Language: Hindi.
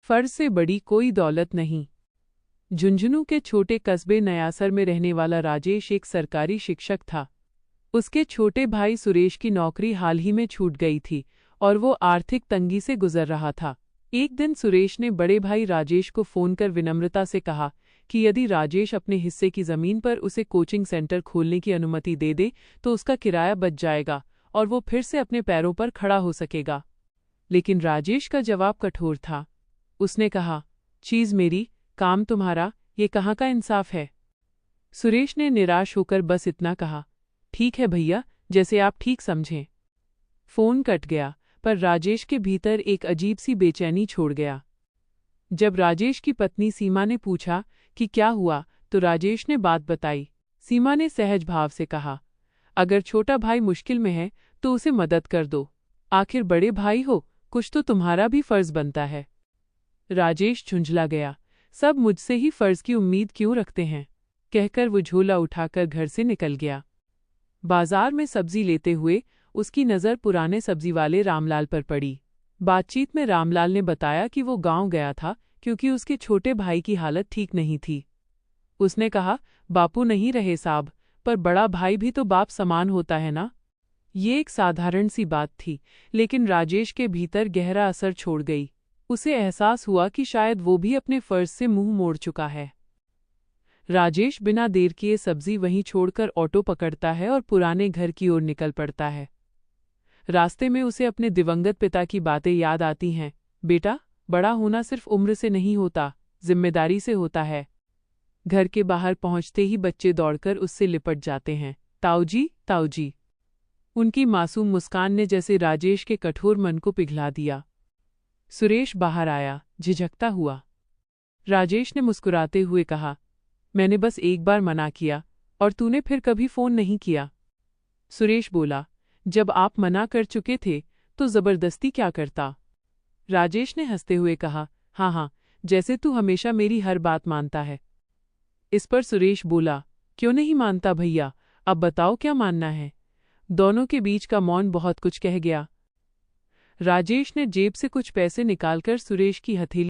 फर्ज से बड़ी कोई दौलत नहीं। झुंझुनू के छोटे कस्बे नयासर में रहने वाला राजेश एक सरकारी शिक्षक था। उसके छोटे भाई सुरेश की नौकरी हाल ही में छूट गई थी और वो आर्थिक तंगी से गुजर रहा था। एक दिन सुरेश ने बड़े भाई राजेश को फोन कर विनम्रता से कहा कि यदि राजेश अपने हिस्से की जमीन पर उसे कोचिंग सेंटर खोलने की अनुमति दे दे तो उसका किराया बच जाएगा और वो फिर से अपने पैरों पर खड़ा हो सकेगा। लेकिन राजेश का जवाब कठोर था। उसने कहा, चीज मेरी, काम तुम्हारा, ये कहाँ का इंसाफ है। सुरेश ने निराश होकर बस इतना कहा, ठीक है भैया, जैसे आप ठीक समझें। फोन कट गया, पर राजेश के भीतर एक अजीब सी बेचैनी छोड़ गया। जब राजेश की पत्नी सीमा ने पूछा कि क्या हुआ, तो राजेश ने बात बताई। सीमा ने सहज भाव से कहा, अगर छोटा भाई मुश्किल में है तो उसे मदद कर दो, आखिर बड़े भाई हो, कुछ तो तुम्हारा भी फर्ज बनता है। राजेश झुंझला गया, सब मुझसे ही फर्ज की उम्मीद क्यों रखते हैं, कहकर वो झोला उठाकर घर से निकल गया। बाजार में सब्जी लेते हुए उसकी नज़र पुराने सब्जी वाले रामलाल पर पड़ी। बातचीत में रामलाल ने बताया कि वो गांव गया था क्योंकि उसके छोटे भाई की हालत ठीक नहीं थी। उसने कहा, बापू नहीं रहे साहब, पर बड़ा भाई भी तो बाप समान होता है ना। ये एक साधारण सी बात थी, लेकिन राजेश के भीतर गहरा असर छोड़ गई। उसे एहसास हुआ कि शायद वो भी अपने फर्ज से मुंह मोड़ चुका है। राजेश बिना देर किए सब्जी वहीं छोड़कर ऑटो पकड़ता है और पुराने घर की ओर निकल पड़ता है। रास्ते में उसे अपने दिवंगत पिता की बातें याद आती हैं। बेटा, बड़ा होना सिर्फ उम्र से नहीं होता, जिम्मेदारी से होता है। घर के बाहर पहुंचते ही बच्चे दौड़कर उससे लिपट जाते हैं। ताऊजी, ताऊजी। उनकी मासूम मुस्कान ने जैसे राजेश के कठोर मन को पिघला दिया। सुरेश बाहर आया, झिझकता हुआ। राजेश ने मुस्कुराते हुए कहा, मैंने बस एक बार मना किया और तूने फिर कभी फोन नहीं किया। सुरेश बोला, जब आप मना कर चुके थे तो जबरदस्ती क्या करता। राजेश ने हंसते हुए कहा, हाँ हाँ, जैसे तू हमेशा मेरी हर बात मानता है। इस पर सुरेश बोला, क्यों नहीं मानता भैया, अब बताओ क्या मानना है। दोनों के बीच का मौन बहुत कुछ कह गया। राजेश ने जेब से कुछ पैसे निकालकर सुरेश की हथेली